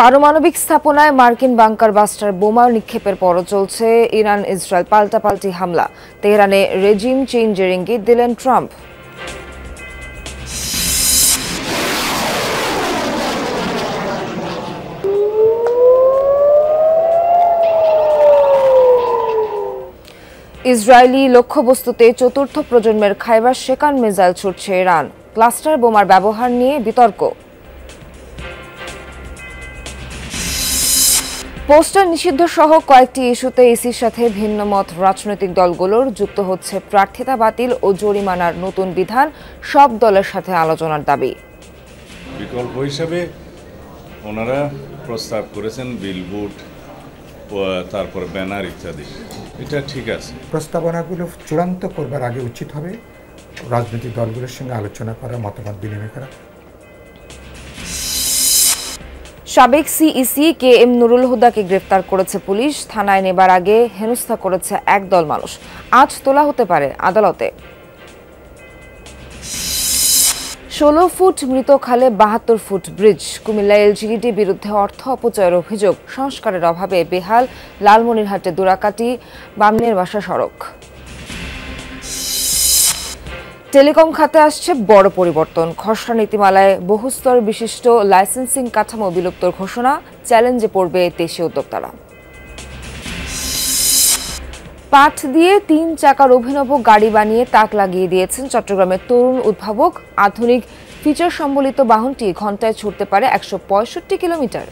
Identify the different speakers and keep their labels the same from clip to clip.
Speaker 1: পারমাণবিক স্থাপনায় মার্কিন বাংকার বাস্টার বোমা নিক্ষেপের পরও চলছে ইরান ইসরায়েল পাল্টাপাল্টি হামলা। তেহরানে রেজিম চেঞ্জের ইঙ্গিত দিলেন ট্রাম্প। ইসরায়েলি লক্ষ্যবস্তুতে চতুর্থ প্রজন্মের খাইবার শেকান মিসাইল ছুটছে ইরান। ক্লাস্টার বোমার ব্যবহার নিয়ে বিতর্ক। পোস্টার নিষিদ্ধ সহ কয়েকটি ইস্যুতে ইসির সাথে ভিন্নমত রাজনৈতিক দলগুলোর যুক্ত হচ্ছে প্রার্থিতা বাতিল ও জরিমানার নতুন বিধান। সব দলের সাথে আলোচনার দাবি।
Speaker 2: বিকল্প হিসেবে ওনারা প্রস্তাব করেছেন বিলবোর্ড, তারপর ব্যানার ইত্যাদি। এটা ঠিক আছে।
Speaker 3: প্রস্তাবনাগুলো চূড়ান্ত করবার আগে উচিত হবে রাজনৈতিক দলগুলোর সঙ্গে আলোচনা করা, মতামত বিনিময় করা।
Speaker 1: সাবেক সিইসি কে এম নুরুল হুদাকে গ্রেফতার করেছে পুলিশ। থানায় নেবার আগে হেনস্থা করেছে একদল মানুষ। আজ তোলা হতে পারে আদালতে। 16 ফুট মৃত খালে 72 ফুট ব্রিজ। কুমিল্লা এলজিইডি বিরুদ্ধে অর্থ অপচয়ের অভিযোগ। সংস্কারের অভাবে বেহাল লালমনিরহাটে দুরাকাটি বামনের বাসা সড়ক। টেলিকম খাতে আসছে বড় পরিবর্তন। খসড়া নীতিমালায় বহুস্তর বিশিষ্ট লাইসেন্সিং কাঠামো বিলুপ্তর ঘোষণা। চ্যালেঞ্জে পড়বে দেশীয় উদ্যোক্তারা। পাট দিয়ে 3 চাকার অভিনব গাড়ি বানিয়ে তাক লাগিয়ে দিয়েছেন চট্টগ্রামের তরুণ উদ্ভাবক। আধুনিক ফিচার সম্বলিত বাহনটি ঘন্টায় ছুটতে পারে 165 কিলোমিটার।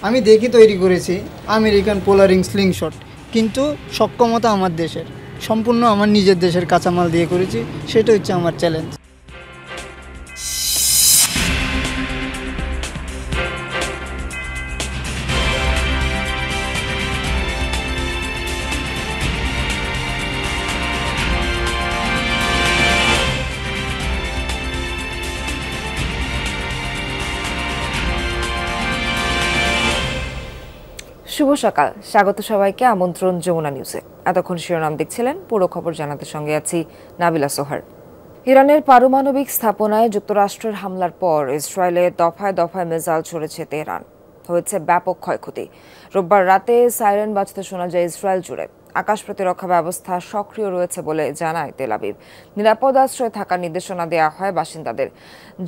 Speaker 4: আমি দেখি তৈরি করেছি আমেরিকান পোলারিং স্লিংশট, কিন্তু সক্ষমতা আমার দেশের, সম্পূর্ণ আমার নিজের দেশের কাঁচামাল দিয়ে করেছি। সেটা হচ্ছে আমার চ্যালেঞ্জ।
Speaker 1: শুভ সকাল, স্বাগত সবাইকে। আমন্ত্রণ যমুনা নিউজে। এতক্ষণ শিরোনাম দেখছিলেন, পুরো খবর জানাতে সঙ্গে আছি নাবিলা সোহার। ইরানের পারমাণবিক স্থাপনায় যুক্তরাষ্ট্রের হামলার পর ইসরায়েলে দফায় দফায় মিসাইল ছড়েছে তেহরান। হয়েছে ব্যাপক ক্ষয়ক্ষতি। রোববার রাতে সাইরেন বাজতে শোনা যায় ইসরায়েল জুড়ে। আকাশ প্রতিরক্ষা ব্যবস্থা সক্রিয় রয়েছে বলে জানায় তেল আবিব। নিরাপদ আশ্রয়ে থাকার নির্দেশনা দেওয়া হয় বাসিন্দাদের।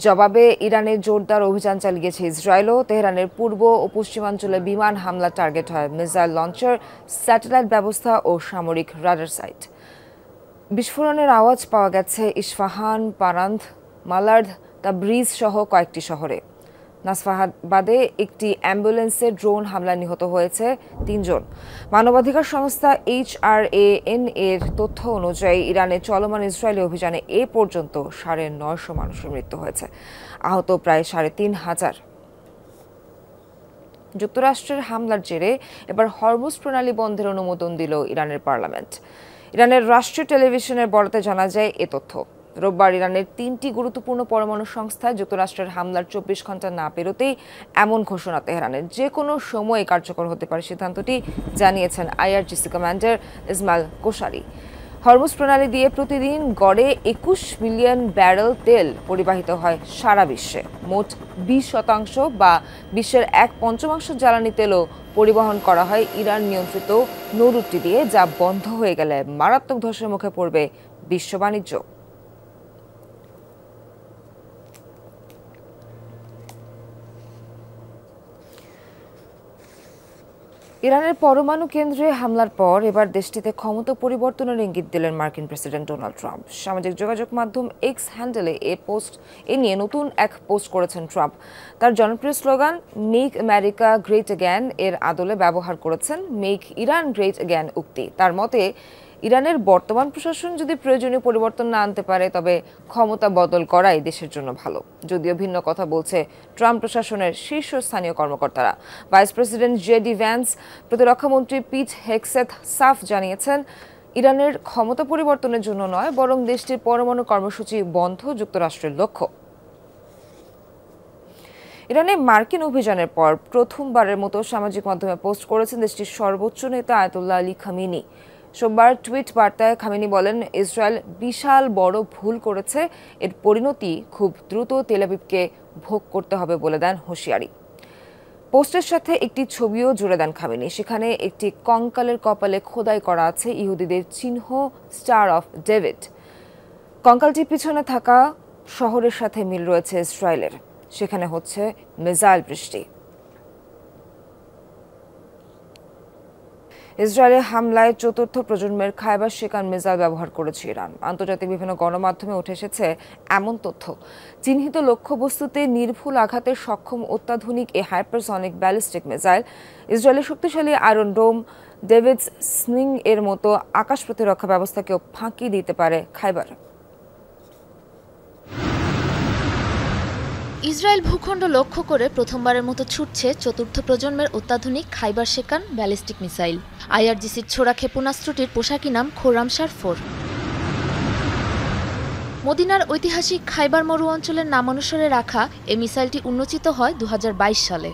Speaker 1: জবাবে ইরানে জোরদার অভিযান চালিয়েছে ইসরায়েলও। তেহরানের পূর্ব ও পশ্চিমাঞ্চলে বিমান হামলা টার্গেট হয় মিসাইল লঞ্চার, স্যাটেলাইট ব্যবস্থা ও সামরিক রাডার সাইট। বিস্ফোরণের আওয়াজ পাওয়া গেছে ইস্ফাহান, পারান্দ, মালার্দ, তাবরিজ সহ কয়েকটি শহরে। নাসফাহাবাদে একটি অ্যাম্বুলেন্সে ড্রোন হামলায় নিহত হয়েছে 3 জন। মানবাধিকার সংস্থা HRAN এর তথ্য অনুযায়ী ইরানে চলমান ইসরায়েলি অভিযানে এ পর্যন্ত 950 মানুষের মৃত্যু হয়েছে, আহত প্রায় 3500। যুক্তরাষ্ট্রের হামলার জেরে এবার হরমুজ প্রণালী বন্ধের অনুমোদন দিল ইরানের পার্লামেন্ট। ইরানের রাষ্ট্রীয় টেলিভিশনের বরাতে জানা যায় এ তথ্য। রোববার ইরানের 3টি গুরুত্বপূর্ণ পরমাণু সংস্থায় যুক্তরাষ্ট্রের হামলার 24 ঘন্টা না পেরোতেই এমন ঘোষণা তেহরানের। যে কোনো সময় কার্যকর হতে পারে সিদ্ধান্তটি, জানিয়েছেন IRGC কমান্ডার ইসমাইল কোশারি। হরমুজ প্রণালী দিয়ে প্রতিদিন গড়ে 21 মিলিয়ন ব্যারেল তেল পরিবাহিত হয় সারা বিশ্বে। মোট 20% বা বিশ্বের 1/5 জ্বালানি তেলও পরিবহন করা হয় ইরান নিয়ন্ত্রিত নৌরুটটি দিয়ে, যা বন্ধ হয়ে গেলে মারাত্মক ধসের মুখে পড়বে বিশ্ব বাণিজ্য। ইরানের পরমাণু কেন্দ্রে হামলার পর এবার দেশটিতে ক্ষমতা পরিবর্তনের ইঙ্গিত দিলেন মার্কিন প্রেসিডেন্ট ডোনাল্ড ট্রাম্প। সামাজিক যোগাযোগ মাধ্যম এক্স হ্যান্ডেলে এ নিয়ে নতুন এক পোস্ট করেছেন ট্রাম্প। তার জনপ্রিয় slogan make America great again এর আদলে ব্যবহার করেছেন মেক ইরান গ্রেট অ্যাগেন উক্তি। তার মতে, ইরানের বর্তমান প্রশাসন যদি প্রয়োজনীয় পরিবর্তন না আনতে পারে, তবে ক্ষমতা বদল করাই দেশের জন্য ভালো। যদিও ভিন্ন কথা বলছে ট্রাম্প প্রশাসনের শীর্ষস্থানীয় কর্মকর্তারা। ভাইস প্রেসিডেন্ট JD ভ্যান্স, প্রতিরক্ষামন্ত্রী পিট হেগসেথ সাফ জানিয়েছেন, ইরানের ক্ষমতা পরিবর্তনের জন্য নয়, বরং দেশটির পরমাণু কর্মসূচি বন্ধ যুক্তরাষ্ট্রের লক্ষ্য। ইরানে মার্কিন অভিযানের পর প্রথমবারের মতো সামাজিক মাধ্যমে পোস্ট করেছেন দেশটির সর্বোচ্চ নেতা আয়াতুল্লাহ আলী খামেনি। সোমবার টুইট বার্তায় খামেনি বলেন, ইসরায়েল বিশাল বড় ভুল করেছে, এর পরিণতি খুব দ্রুত তেল আবিবকে ভোগ করতে হবে বলে দেন হুঁশিয়ারি। পোস্টের সাথে একটি ছবিও জুড়ে দেন খামেনি। সেখানে একটি কঙ্কালের কপালে খোদাই করা আছে ইহুদিদের চিহ্ন স্টার অফ ডেভিড। কঙ্কালটির পিছনে থাকা শহরের সাথে মিল রয়েছে ইসরায়েলের, সেখানে হচ্ছে মিসাইল বৃষ্টি। ইসরায়েলের হামলায় চতুর্থ প্রজন্মের খাইবার শেকান মিসাইল ব্যবহার করেছে ইরান। আন্তর্জাতিক বিভিন্ন গণমাধ্যমে উঠে এসেছে এমন তথ্য। চিহ্নিত লক্ষ্যবস্তুতে নির্ভুল আঘাতে সক্ষম অত্যাধুনিক এই হাইপারসনিক ব্যালিস্টিক মিসাইল ইসরায়েলের শক্তিশালী আয়রন ডোম, ডেভিডস স্লিং এর মতো আকাশ প্রতিরক্ষা ব্যবস্থাকেও ফাঁকি দিতে পারে খাইবার।
Speaker 5: ইসরায়েল ভূখণ্ড লক্ষ্য করে প্রথমবারের মতো ছুটছে চতুর্থ প্রজন্মের অত্যাধুনিক খাইবার শেকান ব্যালিস্টিক মিসাইল। আইআরজিসির ছোড়া ক্ষেপণাস্ত্রটির পোশাকি নাম খোরামশার 4। মদিনার ঐতিহাসিক খাইবার মরু অঞ্চলের নামানুসারে রাখা এই মিসাইলটি উন্মোচিত হয় 2022 সালে।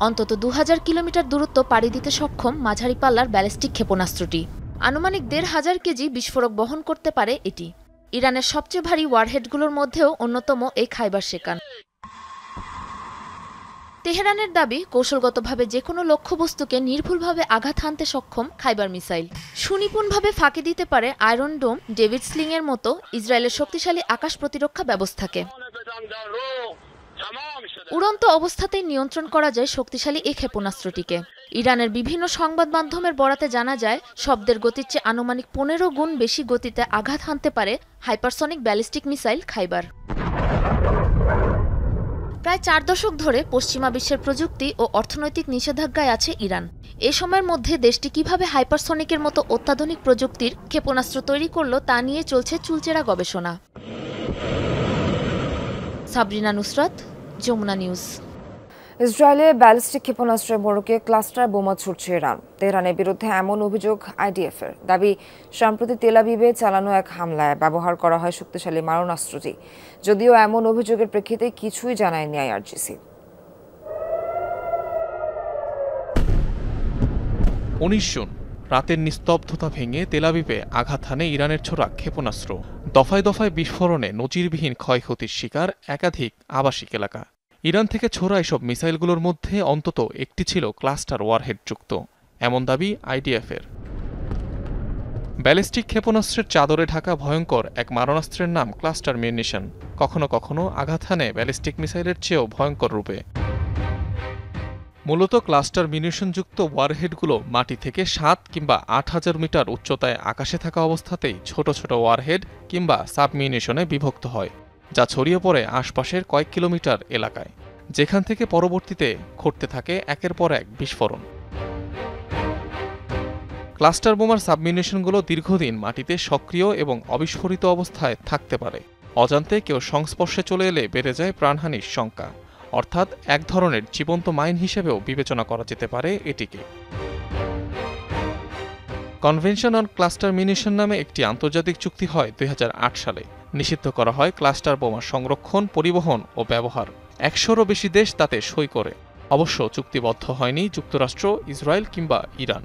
Speaker 5: অন্তত 2000 কিলোমিটার দূরত্ব পাড়ি দিতে সক্ষম মাঝারি পাল্লার ব্যালিস্টিক ক্ষেপণাস্ত্রটি আনুমানিক 1500 কেজি বিস্ফোরক বহন করতে পারে এটি। ইরানের সবচেয়ে ভারী ওয়ারহেডগুলোর মধ্যেও অন্যতম এই খাইবার শেকান। তেহরানের দাবি, কৌশলগতভাবে যে কোনো লক্ষ্যবস্তুকে নির্ভুলভাবে আঘাত হানতে সক্ষম খাইবার মিসাইল সুনিপুণভাবে ফাঁকি দিতে পারে আয়রন ডোম, ডেভিড স্লিং এর মতো ইসরায়েলের শক্তিশালী আকাশ প্রতিরক্ষা ব্যবস্থাকে। উড়ন্ত অবস্থাতেই নিয়ন্ত্রণ করা যায় শক্তিশালী এই ক্ষেপণাস্ত্রটিকে। ইরানের বিভিন্ন সংবাদ মাধ্যমের বরাতে জানা যায়, শব্দের গতির চেয়ে আনুমানিক 15 গুণ বেশি গতিতে আঘাত হানতে পারে হাইপারসনিক ব্যালিস্টিক মিসাইল খাইবার। প্রায় 4 দশক ধরে পশ্চিমা বিশ্বের প্রযুক্তি ও অর্থনৈতিক নিষেধাজ্ঞায় আছে ইরান। এ সময়ের মধ্যে দেশটি কিভাবে হাইপারসনিকের মতো অত্যাধুনিক প্রযুক্তির ক্ষেপণাস্ত্র তৈরি করল তা নিয়ে চলছে চুলচেরা গবেষণা। সাবরিনা নুসরাত, যমুনা নিউজ।
Speaker 1: ইসরায়েলে ব্যালিস্টিক ক্ষেপণাস্ত্রের মোড়কে ক্লাস্টার বোমা ছুটছে ইরান। তেহরানের বিরুদ্ধে এমন অভিযোগ আইডিএফের। দাবি, সম্প্রতি তেল আবিবে চালানো এক হামলায় ব্যবহার করা হয় শক্তিশালী মারণাস্ত্রটি। যদিও এমন অভিযোগের প্রেক্ষিতে কিছুই জানায়নি আইআরজিসি।
Speaker 6: 19 জুন রাতের নিস্তব্ধতা ভেঙে তেল আবিবে আঘাত হানে ইরানের ছোড়া ক্ষেপণাস্ত্র। দফায় দফায় বিস্ফোরণে নজিরবিহীন ক্ষয়ক্ষতির শিকার একাধিক আবাসিক এলাকা। ইরান থেকে ছোড়া এসব মিসাইলগুলোর মধ্যে অন্তত একটি ছিল ক্লাস্টার ওয়ারহেডযুক্ত, এমন দাবি আইডিএফের। ব্যালিস্টিক ক্ষেপণাস্ত্রের চাদরে ঢাকা ভয়ঙ্কর এক মারণাস্ত্রের নাম ক্লাস্টার মিউনিশন। কখনো কখনো আঘাত হানে ব্যালিস্টিক মিসাইলের চেয়েও ভয়ঙ্কর রূপে। মূলত ক্লাস্টার মিউনিশনযুক্ত ওয়ারহেডগুলো মাটি থেকে 7 কিংবা 8000 মিটার উচ্চতায় আকাশে থাকা অবস্থাতেই ছোট ছোট ওয়ারহেড কিংবা সাবমিউনিশনে বিভক্ত হয়, যা ছড়িয়ে পড়ে আশপাশের কয়েক কিলোমিটার এলাকায়, যেখান থেকে পরবর্তীতে ঘটতে থাকে একের পর এক বিস্ফোরণ। ক্লাস্টার বোমার সাবমিউনিশনগুলো দীর্ঘদিন মাটিতে সক্রিয় এবং অবিস্ফোরিত অবস্থায় থাকতে পারে। অজান্তে কেউ সংস্পর্শে চলে এলে বেড়ে যায় প্রাণহানির শঙ্কা, অর্থাৎ এক ধরনের জীবন্ত মাইন হিসেবেও বিবেচনা করা যেতে পারে এটিকে। কনভেনশন অন ক্লাস্টার মিউনিশন নামে একটি আন্তর্জাতিক চুক্তি হয় 2008 সালে। নিষিদ্ধ করা হয় ক্লাস্টার বোমা সংরক্ষণ, পরিবহন ও ব্যবহার। 100-রও বেশি দেশ তাতে সই করে। অবশ্য চুক্তিবদ্ধ হয়নি যুক্তরাষ্ট্র, ইসরায়েল কিংবা ইরান।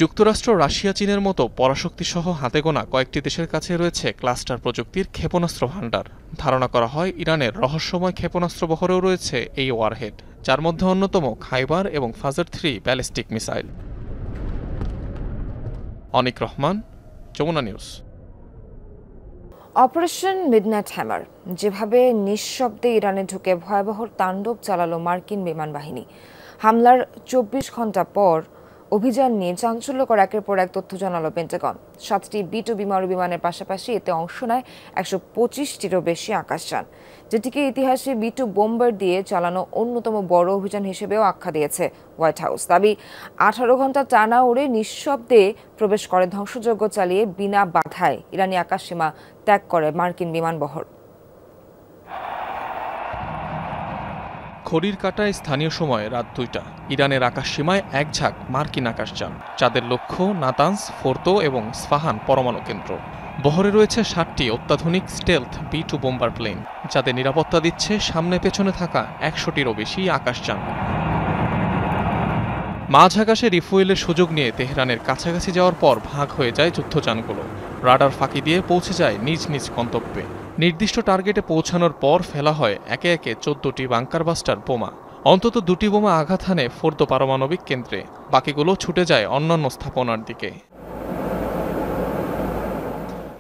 Speaker 6: যুক্তরাষ্ট্র, রাশিয়া, চীনের মতো পরাশক্তিসহ হাতে গোনা কয়েকটি দেশের কাছে রয়েছে ক্লাস্টার প্রযুক্তির ক্ষেপণাস্ত্র ভাণ্ডার। ধারণা করা হয় ইরানের রহস্যময় ক্ষেপণাস্ত্র বহরেও রয়েছে এই ওয়ারহেড, যার মধ্যে অন্যতম খাইবার এবং Fajr 3 ballistic missile. Anik Rahman, Jamuna news.
Speaker 1: Operation midnight hammer, যেভাবে নিঃশব্দে ইরানে ঢুকে ভয়াবহ তাণ্ডব চালালো মার্কিন বিমান বাহিনী। হামলার 24 ঘন্টা পর অভিযান নিয়ে চাঞ্চল্যকর একের পর এক তথ্য জানালো পেন্টাগন। 7টি B-2 বিমানের পাশাপাশি এতে অংশ নেয় 125টিরও বেশি আকাশযান, যেটিকে ইতিহাসে B-2 বোম্বার দিয়ে চালানো অন্যতম বড় অভিযান হিসেবেও আখ্যা দিয়েছে হোয়াইট হাউস। দাবি, 18 ঘন্টা টানা উড়ে নিঃশব্দে প্রবেশ করে ধ্বংসযজ্ঞ চালিয়ে বিনা বাধায় ইরানি আকাশসীমা ত্যাগ করে মার্কিন বিমানবহর।
Speaker 6: ঘড়ির কাঁটায় স্থানীয় সময় রাত 2টা। ইরানের আকাশসীমায় এক ঝাঁক মার্কিন আকাশযান, যাদের লক্ষ্য নাতানজ, ফোর্দো এবং স্ফাহান পরমাণু কেন্দ্র। বহরে রয়েছে 7টি অত্যাধুনিক স্টেলথ B-2 বোম্বার প্লেন, যাদের নিরাপত্তা দিচ্ছে সামনে পেছনে থাকা 100টিরও বেশি আকাশযান। মাঝ আকাশে রিফুয়েলের সুযোগ নিয়ে তেহরানের কাছাকাছি যাওয়ার পর ভাগ হয়ে যায় যুদ্ধযানগুলো। রাডার ফাঁকি দিয়ে পৌঁছে যায় নিজ নিজ গন্তব্যে। নির্দিষ্ট টার্গেটে পৌঁছানোর পর ফেলা হয় একে একে 14টি বাংকার বাস্টার বোমা। অন্তত 2টি বোমা আঘাত হানে ফোর্দো পারমাণবিক কেন্দ্রে, বাকিগুলো ছুটে যায় অন্যান্য স্থাপনার দিকে।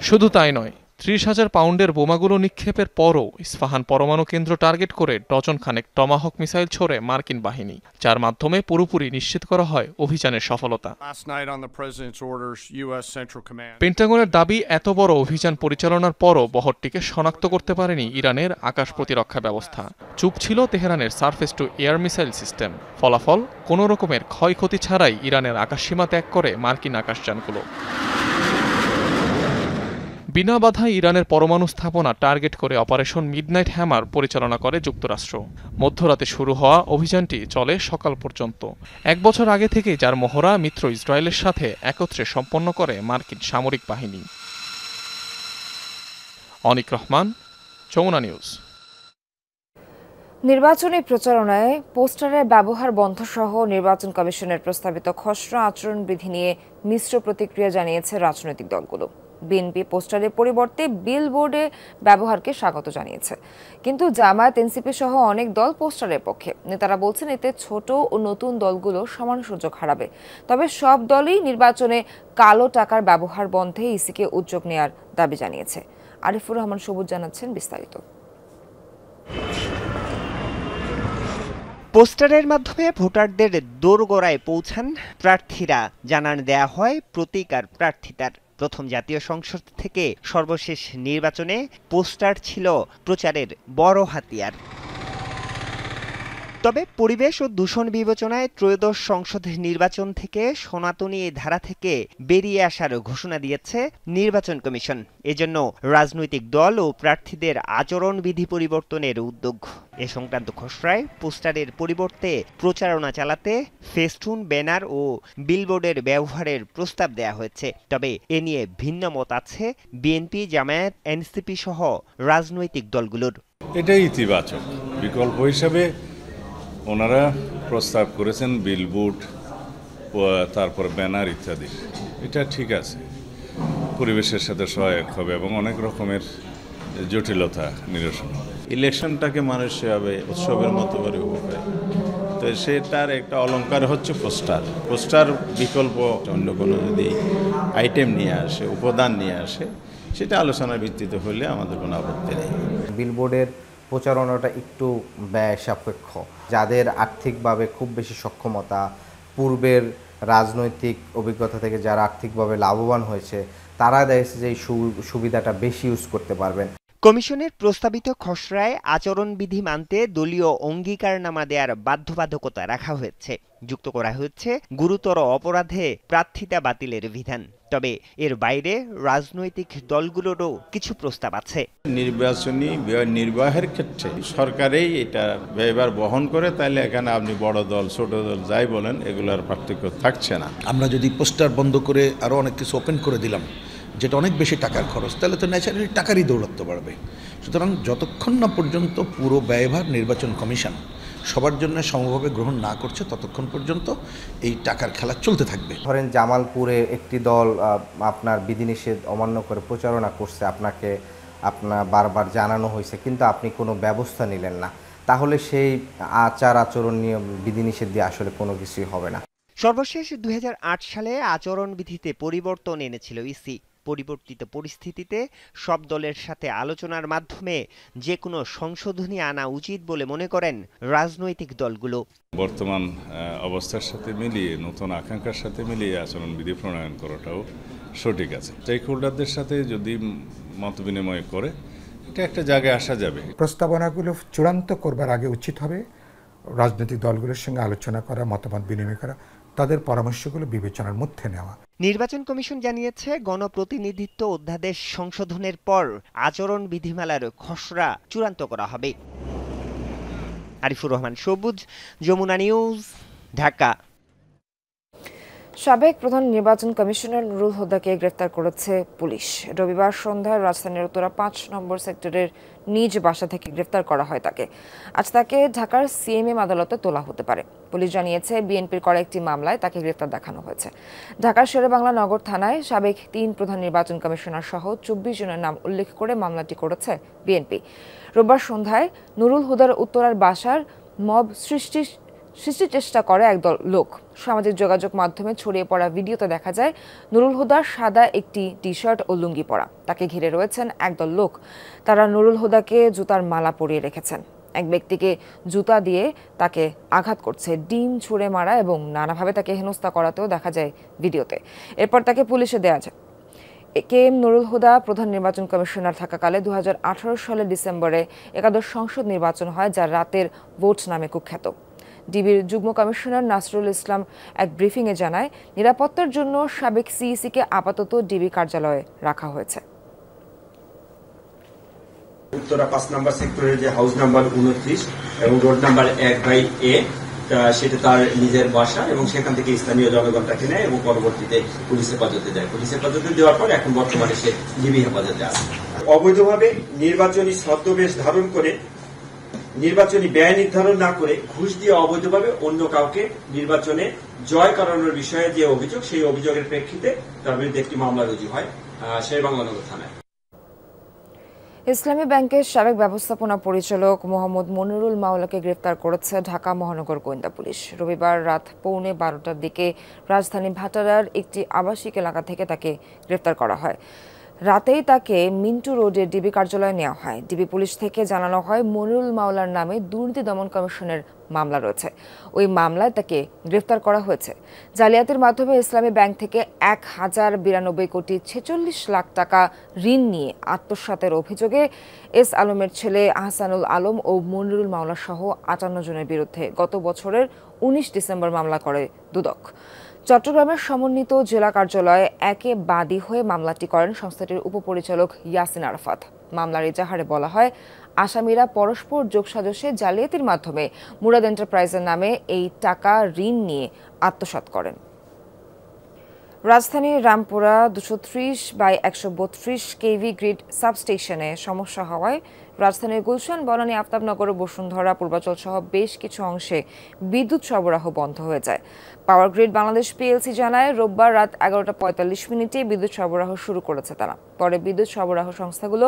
Speaker 6: শুধু তাই নয়, 30,000 পাউন্ডের বোমাগুলো নিক্ষেপের পরও ইস্পাহান পরমাণু কেন্দ্র টার্গেট করে ডজন খানেক টমাহক মিসাইল ছোড়ে মার্কিন বাহিনী, যার মাধ্যমে পুরোপুরি নিশ্চিত করা হয় অভিযানের সফলতা। পেন্টাগনের দাবি, এত বড় অভিযান পরিচালনার পরও বহরটিকে শনাক্ত করতে পারেনি ইরানের আকাশ প্রতিরক্ষা ব্যবস্থা। চুপ ছিল তেহরানের surface two air missile system. ফলাফল, কোনো রকমের ক্ষয়ক্ষতি ছাড়াই ইরানের আকাশসীমা ত্যাগ করে মার্কিন আকাশযানগুলো। বিনা বাধায় ইরানের পরমাণু স্থাপনা টার্গেট করে অপারেশন মিডনাইট হ্যামার পরিচালনা করে যুক্তরাষ্ট্র। মধ্যরাতে শুরু হওয়া অভিযানটি চলে সকাল পর্যন্ত। 1 বছর আগে থেকে যার মহড়া মিত্র ইসরায়েলের সাথে একত্রে সম্পন্ন করে মার্কিন সামরিক বাহিনী। অনিক রহমান, যমুনা নিউজ।
Speaker 1: নির্বাচনী প্রচারণায় পোস্টারের ব্যবহার বন্ধ সহ নির্বাচন কমিশনের প্রস্তাবিত খসড়া আচরণবিধি নিয়ে মিশ্র প্রতিক্রিয়া জানিয়েছে রাজনৈতিক দলগুলো। বিএনপি পোস্টারের পরিবর্তে বিলবোর্ডে ব্যবহারকে স্বাগত জানিয়েছে, কিন্তু জামায়াত, এনসিপি সহ অনেক দল পোস্টারের পক্ষে। নেতারা বলছেন এতে ছোট ও নতুন দলগুলো সমান সুযোগ হারাবে। তবে সব দলই নির্বাচনে কালো টাকার ব্যবহার বন্ধে ইসিকে উদ্যোগ নেওয়ার দাবি জানিয়েছে। আরিফুর রহমান সবুজ জানাচ্ছেন বিস্তারিত।
Speaker 7: পোস্টারের মাধ্যমে ভোটারদের দোরগোড়ায় পৌঁছান প্রার্থীরা, জানান দেয়া হয় প্রতীক আর প্রার্থিতার। প্রথম জাতীয় সংসদ থেকে সর্বশেষ নির্বাচনে পোস্টার ছিল প্রচারের বড় হাতিয়ার। তবে পরিবেশ ও দূষণ বিবেচনায় ত্রয়োদশ সংসদ নির্বাচন থেকে সনাতনী ধারা থেকে বেরিয়ে আসার ঘোষণা দিয়েছে নির্বাচন কমিশন। এজন্য রাজনৈতিক দল ও প্রার্থীদের আচরণবিধি পরিবর্তনের উদ্যোগ। এ সংক্রান্ত খসড়ায় পোস্টারের পরিবর্তে প্রচারণা চালাতে ফেস্টুন, ব্যানার ও বিলবোর্ডের ব্যবহারের প্রস্তাব দেয়া হয়েছে। তবে এ নিয়ে ভিন্ন মত আছে বিএনপি, জামায়াত, এনসিপি সহ রাজনৈতিক দলগুলোর।
Speaker 2: এটাই ইতিবাচক। বিকল্প হিসাবে ওনারা প্রস্তাব করেছেন বিলবোর্ড, তারপর ব্যানার ইত্যাদি। এটা ঠিক আছে, পরিবেশের সাথে সহায়ক হবে এবং অনেক রকমের জটিলতা নিরসন হবে।
Speaker 8: ইলেকশনটাকে মানুষ সেভাবে উৎসবের মতো করে উপভোগ, তো সেটার একটা অলংকার হচ্ছে পোস্টার বিকল্প অন্য কোনো যদি আইটেম নিয়ে আসে, উপাদান নিয়ে আসে, সেটা আলোচনার ভিত্তিতে হলে আমাদের কোনো আপত্তি নেই।
Speaker 9: বিলবোর্ডের প্রচারণাটা একটু ব্যয় সাপেক্ষ। যাদের আর্থিকভাবে খুব বেশি সক্ষমতা, পূর্বের রাজনৈতিক অভিজ্ঞতা থেকে যারা আর্থিকভাবে লাভবান হয়েছে, তারা দেখছে যে এই সুবিধাটা বেশি ইউজ করতে পারবেন।
Speaker 7: কমিশনের প্রস্তাবিত খসড়ায় আচরণবিধি মানতে দলীয় অঙ্গীকারনামা দেওয়ার বাধ্যবাধকতা রাখা হয়েছে। যুক্ত করা হয়েছে গুরুতর অপরাধে প্রার্থিতা বাতিলের বিধান। তবে এর বাইরে রাজনৈতিক দলগুলোরও কিছু প্রস্তাব আছে।
Speaker 8: নির্বাচনী ব্যয় নির্বাহের ক্ষেত্রে সরকারই এটা ব্যয়ভার বহন করে, তাহলে এখানে আপনি বড় দল ছোট দল যাই বলেন, এগুলোর পার্থক্য থাকছে না।
Speaker 10: আমরা যদি পোস্টার বন্ধ করে আরও অনেক কিছু ওপেন করে দিলাম, যেটা অনেক বেশি টাকার খরচ, তাহলে তো ন্যাচারালি টাকারই দৌরাত্ম্য বাড়বে। সুতরাং যতক্ষণ না পর্যন্ত পুরো ব্যয়ভার নির্বাচন কমিশন সবার জন্য সমভাবে গ্রহণ না করছে, ততক্ষণ পর্যন্ত এই টাকার খেলা চলতে থাকবে।
Speaker 9: ধরেন জামালপুরে একটি দল আপনার বিধিনিষেধ অমান্য করে প্রচারণা করছে, আপনাকে বারবার জানানো হয়েছে, কিন্তু আপনি কোনো ব্যবস্থা নিলেন না, তাহলে সেই আচরণ নিয়ে বিধিনিষেধ দিয়ে আসলে কোনো কিছুই হবে না।
Speaker 7: সর্বশেষ 2008 সালে আচরণবিধিতে পরিবর্তন এনেছিল ইসি। পরিবর্তিত পরিস্থিতিতে সব দলের সাথে আলোচনার মাধ্যমে যে কোনো সংশোধনী আনা উচিত বলে মনে করেন রাজনৈতিক দলগুলো।
Speaker 2: বর্তমান অবস্থার সাথে মিলিয়ে, নতুন আকাঙ্ক্ষার সাথে মিলিয়ে আচরণবিধি প্রণয়ন করাটাও সঠিক আছে। স্টেক হোল্ডারদের সাথে যদি মত বিনিময় করে, এটা একটা জায়গায় আসা যাবে।
Speaker 3: প্রস্তাবনাগুলো চূড়ান্ত করবার আগে উচিত হবে রাজনৈতিক দলগুলোর সঙ্গে আলোচনা করা, মতামত বিনিময় করা, তাদের পরামর্শগুলো বিবেচনার মধ্যে নেওয়া।
Speaker 7: নির্বাচন কমিশন জানিয়েছে গণপ্রতিনিধিত্ব অধ্যাদেশ সংশোধনের পর আচরণ বিধিমালার খসড়া চূড়ান্ত করা হবে। আরিফুর রহমান সবুজ, যমুনা নিউজ, ঢাকা।
Speaker 1: সাবেক প্রধান নির্বাচন কমিশনার নুরুল হুদাকে গ্রেফতার করেছে পুলিশ। রবিবার সন্ধ্যায় রাজধানীর উত্তরা 5 নম্বর সেক্টরের নিজ বাসা থেকে গ্রেফতার করা হয় তাকে। আজ তাকে ঢাকার সিএমএম আদালতে তোলা হতে পারে। পুলিশ জানিয়েছে বিএনপির করা একটি মামলায় তাকে গ্রেফতার দেখানো হয়েছে। ঢাকার শেরেবাংলা নগর থানায় সাবেক 3 প্রধান নির্বাচন কমিশনার সহ 24 জনের নাম উল্লেখ করে মামলাটি করেছে বিএনপি। রোববার সন্ধ্যায় নুরুল হুদার উত্তরার বাসার মব সৃষ্টির চেষ্টা করে একদল লোক। সামাজিক যোগাযোগ মাধ্যমে ছড়িয়ে পড়া ভিডিওতে দেখা যায় নুরুল হুদার সাদা একটি টি শার্ট ও লুঙ্গি পরা। তাকে ঘিরে রয়েছেন একদল লোক। তারা নুরুল হুদাকে জুতার মালা পরিয়ে রেখেছেন। এক ব্যক্তিকে জুতা দিয়ে তাকে আঘাত করছে, ডিম ছুঁড়ে মারা এবং নানাভাবে তাকে হেনস্থা করাতেও দেখা যায় ভিডিওতে। এরপর তাকে পুলিশে দেওয়া যায়। KM নুরুল হুদা প্রধান নির্বাচন কমিশনার থাকাকালে 2018 সালের ডিসেম্বরে একাদশ সংসদ নির্বাচন হয়, যা রাতের ভোট নামে কুখ্যাত। ডিবির যুগ্ম কমিশনার নাসরুল ইসলাম এক ব্রিফিংয়ে জানায়, নিরাপত্তার জন্য সাবেক সিইসিকে আপাতত ডিবি কার্যালয়ে রাখা হয়েছে।
Speaker 11: উত্তরা 5 নম্বর সেক্টরের যে হাউস নাম্বার 29 এবং রোড নাম্বার 1/A, সেটা তার নিজের বাসা এবং সেখান থেকে স্থানীয় জনগণ তাকে নেয় এবং পরবর্তীতে পুলিশ হেফাজতে দেয়। পুলিশ হেফাজতে দেওয়ার পর এখন বর্তমানে সে ডিবি হেফাজতে আছে। অবৈধভাবে নির্বাচনী ছদ্মবেশ ধারণ করে নির্বাচনী ব্যয় নির্ধারণ না করে ঘুষ দিয়ে অবৈধভাবে অন্য কাউকে নির্বাচনে জয় করানোর বিষয়ে যে অভিযোগ, সেই অভিযোগের প্রেক্ষিতে তার বিরুদ্ধে একটি মামলা রুজু হয় শেরেবাংলা নগর থানায়।
Speaker 1: ইসলামী ব্যাংকের সাবেক ব্যবস্থাপনা পরিচালক মোহাম্মদ মনিরুল মাওলাকে গ্রেফতার করেছে ঢাকা মহানগর গোয়েন্দা পুলিশ। রবিবার রাত 11:15টার দিকে রাজধানী ভাটারার একটি আবাসিক এলাকা থেকে তাকে গ্রেফতার করা হয়। রাতেই তাকে মিন্টু রোডের ডিবি কার্যালয়ে নেওয়া হয়। ডিবি পুলিশ থেকে জানানো হয় মনিরুল মাওলার নামে দুর্নীতি দমন কমিশনের মামলা রয়েছে। ওই মামলায় তাকে গ্রেফতার করা হয়েছে। জালিয়াতির মাধ্যমে ইসলামী ব্যাংক থেকে 1092 কোটি 46 লাখ টাকা ঋণ নিয়ে আত্মসাতের অভিযোগে এস আলমের ছেলে আহসানুল আলম ও মনিরুল মাওলা সহ 58 জনের বিরুদ্ধে গত বছরের 19 ডিসেম্বর মামলা করে দুদক। চট্টগ্রামের সমন্বিত জেলা কার্যালয়ে একে বাদী হয়ে মামলাটি করেন সংস্থাটির উপপরিচালক ইয়াসিন আরাফাত। মামলার এজাহারে বলা হয়, আসামিরা পরস্পর যোগসাজশে জালিয়াতির মাধ্যমে মুরাদ এন্টারপ্রাইজের নামে এই টাকা ঋণ নিয়ে আত্মসাৎ করেন। রাজধানীর রামপুরা 230/132 কেভি গ্রিড সাবস্টেশনে সমস্যা হওয়ায় রাজধানীর গুলশান, বনানী, আফতাবনগর, বসুন্ধরা, পূর্বাচল সহ বেশ কিছু অংশে বিদ্যুৎ সরবরাহ বন্ধ হয়ে যায়। পাওয়ার গ্রিড বাংলাদেশ PLC জানায়, রোববার রাত 11:45 বিদ্যুৎ সরবরাহ শুরু করেছে তারা। পরে বিদ্যুৎ সরবরাহ সংস্থাগুলো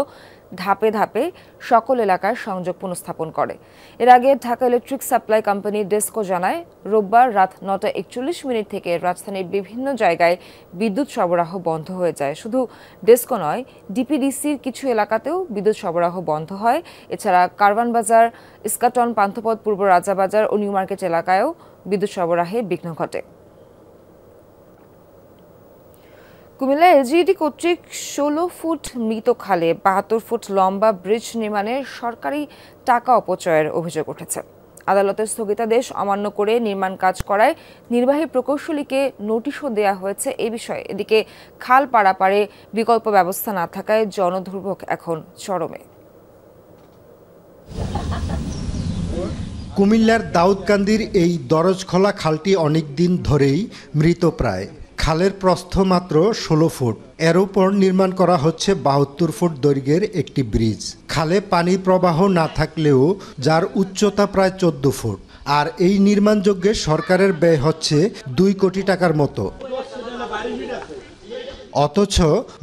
Speaker 1: ধাপে ধাপে সকল এলাকায় সংযোগ পুনঃস্থাপন করে। এর আগে Dhaka electric supply company DESCO জানায়, রোববার রাত 9:41 থেকে রাজধানীর বিভিন্ন জায়গায় বিদ্যুৎ সরবরাহ বন্ধ হয়ে যায়। শুধু ডেসকো নয়, DPDCর কিছু এলাকাতেও বিদ্যুৎ সরবরাহ বন্ধ হয়। এছাড়া কারওয়ান বাজার, ইস্কাটন, পান্থপথ, পূর্ব রাজাবাজার ও নিউ মার্কেট এলাকায়ও বিদ্যুৎ সরবরাহে বিঘ্ন ঘটে। কুমিল্লা LGED কর্তৃক 16 ফুট মৃত খালে 72 ফুট লম্বা ব্রিজ নির্মাণের সরকারি টাকা অপচয়ের অভিযোগ উঠেছে। আদালতের স্থগিতাদেশ অমান্য করে নির্মাণ কাজ করায় নির্বাহী প্রকৌশলীকে নোটিশও দেওয়া হয়েছে এ বিষয়ে। এদিকে খাল পারাপারে বিকল্প ব্যবস্থা না থাকায় জনদুর্ভোগ এখন চরমে।
Speaker 12: কুমিল্লার দাউদকান্দির এই দরজখোলা খালটি অনেকদিন ধরেই মৃতপ্রায়। খালের প্রস্থ মাত্র 16 ফুট। এর উপর নির্মাণ করা হচ্ছে 72 ফুট দৈর্ঘ্যের একটি ব্রিজ। খালে পানি প্রবাহ না থাকলেও যার উচ্চতা প্রায় 14 ফুট। আর এই নির্মাণযজ্ঞে সরকারের ব্যয় হচ্ছে 2 কোটি টাকার মতো। অথচ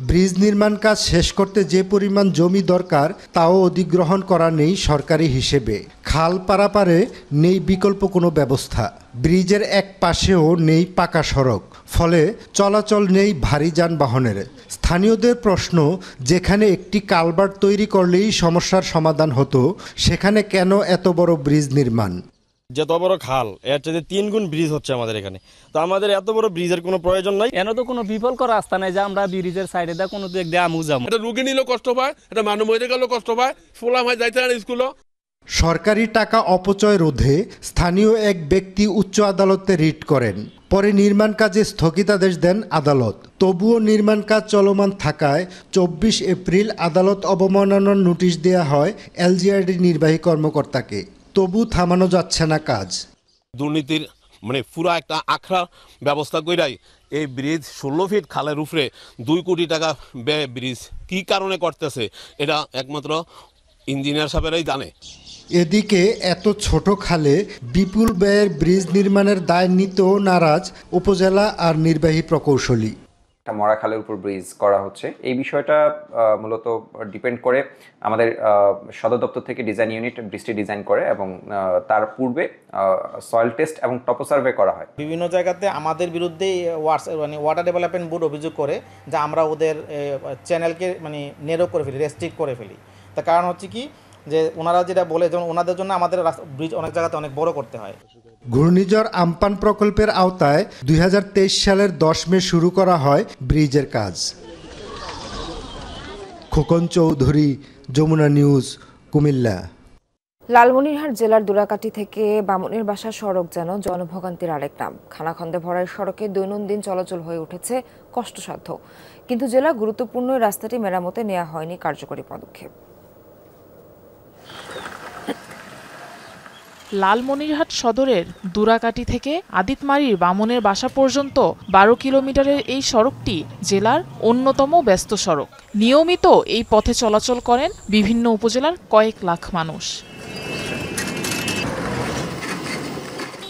Speaker 12: ব্রিজ নির্মাণ কাজ শেষ করতে যে পরিমাণ জমি দরকার তাও অধিগ্রহণ করা নেই সরকারি হিসেবে। খাল পারাপারে নেই বিকল্প কোনো ব্যবস্থা। ব্রিজের এক পাশেও নেই পাকা সড়ক, ফলে চলাচল নেই ভারী যানবাহনের। স্থানীয়দের প্রশ্ন, যেখানে একটি কালভার্ট তৈরি করলেই সমস্যার সমাধান হতো, সেখানে কেন এত বড় ব্রিজ নির্মাণ?
Speaker 13: যত বড় খাল, এর চেয়ে 3 গুণ ব্রিজ হচ্ছে আমাদের এখানে। তো আমাদের এত বড় ব্রিজের কোনো প্রয়োজন নাই।
Speaker 14: এনে তো কোনো বিকল্প রাস্তা নাই যে আমরা ব্রিজের সাইডে দা কোনো দিক দিয়ে আমু যাবো।
Speaker 15: এটা রুগী নিলেও কষ্ট পায়, এটা মানুষ মরে গেলেও কষ্ট পায়, ফোলা হয় যাইতে না স্কুলও।
Speaker 12: সরকারি টাকা অপচয় রোধে স্থানীয় এক ব্যক্তি উচ্চ আদালতে রিট করেন। পরে নির্মাণ কাজে স্থগিতাদেশ দেন আদালত। তবুও নির্মাণ কাজ চলমান থাকায় 24 এপ্রিল আদালত অবমাননার নোটিশ দেয়া হয় LGED নির্বাহী কর্মকর্তাকে। তবু থামানো যাচ্ছে না কাজ।
Speaker 15: দুর্নীতির পুরা একটা আখড়া ব্যবস্থা কইরাই এই ব্রিজ 16 ফিট খালের উপরে 2 কোটি টাকা ব্যয় ব্রিজ কি কারণে করতেছে, এটা একমাত্র ইঞ্জিনিয়ার সাহেবরাই জানে।
Speaker 12: এদিকে এত ছোট খালে বিপুল ব্যয়ের ব্রিজ নির্মাণের দায় নিতেও নারাজ উপজেলা আর নির্বাহী প্রকৌশলী।
Speaker 16: মরা খালের উপর ব্রিজ করা হচ্ছে, এই বিষয়টা মূলত ডিপেন্ড করে আমাদের সদর দপ্তর থেকে ডিজাইন ইউনিট ব্রিজটি ডিজাইন করে এবং তার পূর্বে সয়েল টেস্ট এবং টপো সার্ভে করা হয়।
Speaker 17: বিভিন্ন জায়গাতে আমাদের বিরুদ্ধে ওয়াটার ডেভেলপমেন্ট বোর্ড অভিযোগ করে যে আমরা ওদের চ্যানেলকে নেরো করে ফেলি, রেস্ট্রিক্ট করে ফেলি। তার কারণ হচ্ছে কি যে ওনারা যেটা বলে যেমন ওনাদের জন্য আমাদের ব্রিজ অনেক জায়গাতে অনেক বড় করতে হয়।
Speaker 12: ঘূর্ণিঝড় আম্পান প্রকল্পের আওতায় 2023 সালের 10 মে শুরু করা হয় ব্রিজের কাজ। খোকন চৌধুরী, যমুনা নিউজ, কুমিল্লা।
Speaker 1: লালমনিরহাট জেলার দুরাকাটি থেকে বামুনের বাসা সড়ক যেন জনভোগান্তির আরেক নাম। খানাখন্দে ভরা সড়কে দৈনন্দিন চলাচল হয়ে উঠেছে কষ্টসাধ্য, কিন্তু জেলা গুরুত্বপূর্ণ রাস্তাটি মেরামতে নেওয়া হয়নি কার্যকরী পদক্ষেপ।
Speaker 18: লালমনিরহাট সদরের দুরাকাটি থেকে আদিতমারির বামনের বাসা পর্যন্ত 12 কিলোমিটারের এই সড়কটি জেলার অন্যতম ব্যস্ত সড়ক। নিয়মিত এই পথে চলাচল করেন বিভিন্ন উপজেলার কয়েক লাখ মানুষ।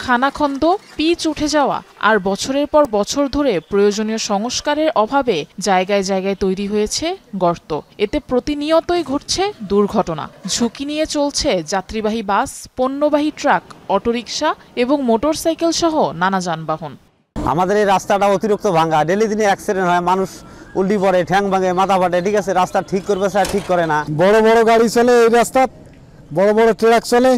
Speaker 18: খানাখন্দ, পিচ উঠে যাওয়া আর বছরের পর বছর ধরে প্রয়োজনীয় সংস্কারের অভাবে জায়গায় জায়গায় তৈরি হয়েছে গর্ত। এতে প্রতিনিয়তই ঘটছে দুর্ঘটনা। ঝুঁকি নিয়ে চলছে যাত্রীবাহী বাস, পণ্যবাহী ট্রাক, অটোরিকশা এবং মোটরসাইকেল সহ নানা যানবাহন।
Speaker 19: আমাদের এই রাস্তাটা অতিরিক্ত ভাঙা, ডেলি দিনে অ্যাক্সিডেন্ট হয়, মানুষ উল্টি পড়ে, ঠ্যাং ভাঙে, মাথা ফাটে। ঠিক আছে, রাস্তা ঠিক করবে স্যার, ঠিক করে না।
Speaker 20: বড় বড় গাড়ি চলে এই রাস্তা, বড় বড় ট্রাক চলে,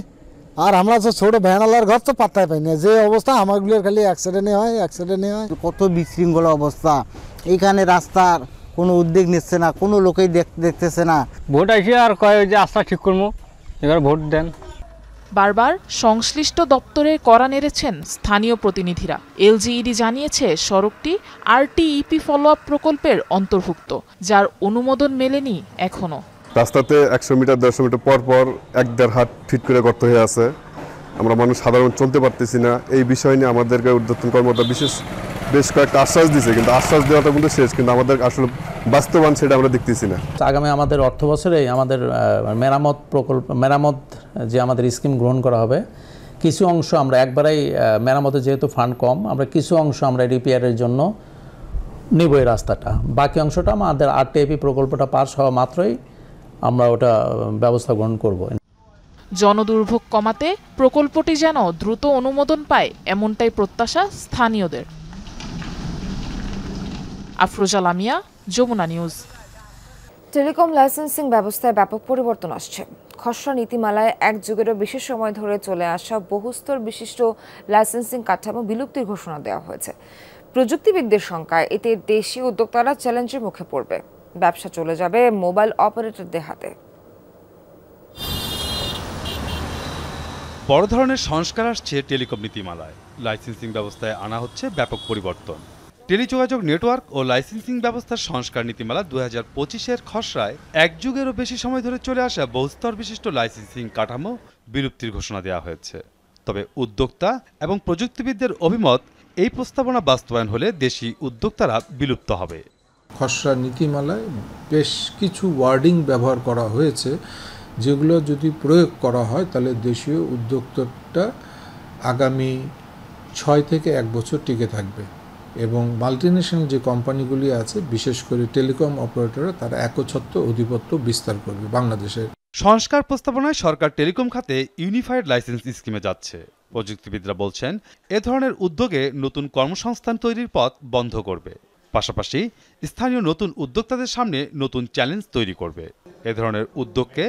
Speaker 20: আর আমরা তো ছোট ভ্যানালার ঘর তো পাত্তাই পাই না। যে অবস্থা আমাগুলোর খালি অ্যাক্সিডেন্টই হয়।
Speaker 19: কত বিশৃঙ্খল অবস্থা, এইখানে রাস্তার কোনো উদ্যোগ নিচ্ছে না, কোনো লোকেই দেখতেছে না।
Speaker 14: ভোট আসে আর কয় যে রাস্তা ঠিক করবো, এবার ভোট দেন।
Speaker 18: বারবার সংশ্লিষ্ট দপ্তরে কড়া নেড়েছেন স্থানীয় প্রতিনিধিরা। এলজিইডি জানিয়েছে সড়কটি আরটিইপি ফলো আপ প্রকল্পের অন্তর্ভুক্ত, যার অনুমোদন মেলেনি এখনো।
Speaker 21: রাস্তাতে 100 মিটার 150 মিটার পর পর 1-1.5 হাত ফিট করে গর্ত হয়ে আছে। আমরা মানুষ সাধারণ চলতে পারতেছি না। এই বিষয় নিয়ে আমাদেরকে ঊর্ধ্বতন কর্মকর্তা বেশ কয়েকটা আশ্বাস দিয়েছে, কিন্তু আশ্বাস দেওয়াটা কিন্তু শেষ, কিন্তু আমাদের আসলে বাস্তবায়ন সেটা আমরা দেখতেছি না।
Speaker 22: আগামী আমাদের অর্থ বছরে আমাদের মেরামত যে আমাদের স্কিম গ্রহণ করা হবে, কিছু অংশ আমরা একবারেই মেরামতে, যেহেতু ফান্ড কম, আমরা কিছু অংশ আমরা রিপেয়ারের জন্য নিব এই রাস্তাটা। বাকি অংশটা আমাদের আরটিআইপি প্রকল্পটা পাস হওয়া মাত্রই আমরা ওটা ব্যবস্থা গ্রহণ করব।
Speaker 18: জনদুর্ভোগ কমাতে প্রকল্পটি যেন দ্রুত অনুমোদন পায়, এমনটাই প্রত্যাশা স্থানীয়দের। Afroza Lamia, Jamuna News.
Speaker 1: Telecom licensing ব্যবস্থায় ব্যাপক পরিবর্তন আসছে। খসড়া নীতিমালায় এক যুগেরও বেশি সময় ধরে চলে আসা বহুস্তর বিশিষ্ট লাইসেন্সিং কাঠামো বিলুপ্তির ঘোষণা দেওয়া হয়েছে। প্রযুক্তিবিদদের সংখ্যায় এতে দেশি উদ্যোক্তারা চ্যালেঞ্জের মুখে পড়বে। ব্যবসা চলে যাবে মোবাইল অপারেটরদের হাতে।
Speaker 23: বড় ধরনের সংস্কার আসছে টেলিকম নীতিমালায়। লাইসেন্সিং ব্যবস্থায় আনা হচ্ছে ব্যাপক পরিবর্তন। টেলিযোগাযোগ নেটওয়ার্ক ও লাইসেন্সিং ব্যবস্থার সংস্কার নীতিমালা 2025-এর খসড়ায় এক যুগেরও বেশি সময় ধরে চলে আসা বহুস্তর বিশিষ্ট লাইসেন্সিং কাঠামো বিলুপ্তির ঘোষণা দেওয়া হয়েছে। তবে উদ্যোক্তা এবং প্রযুক্তিবিদদের অভিমত, এই প্রস্তাবনা বাস্তবায়ন হলে দেশি উদ্যোক্তারা বিলুপ্ত হবে।
Speaker 24: খসড়া নীতিমালায় বেশ কিছু ওয়ার্ডিং ব্যবহার করা হয়েছে, যেগুলো যদি প্রয়োগ করা হয় তাহলে দেশীয় উদ্যোক্তাটা আগামী 6 থেকে 1 বছর টিকে থাকবে এবং মাল্টিনেশনাল যে কোম্পানিগুলি আছে, বিশেষ করে টেলিকম অপারেটররা, তারা একচ্ছত্র আধিপত্য বিস্তার করবে বাংলাদেশে।
Speaker 23: সংস্কার প্রস্তাবনায় সরকার টেলিকম খাতে ইউনিফাইড লাইসেন্স স্কিমে যাচ্ছে। প্রযুক্তিবিদরা বলছেন, এ ধরনের উদ্যোগে নতুন কর্মসংস্থান তৈরির পথ বন্ধ করবে, পাশাপাশি স্থানীয় নতুন উদ্যোক্তাদের সামনে নতুন চ্যালেঞ্জ তৈরি করবে। এ ধরনের উদ্যোগকে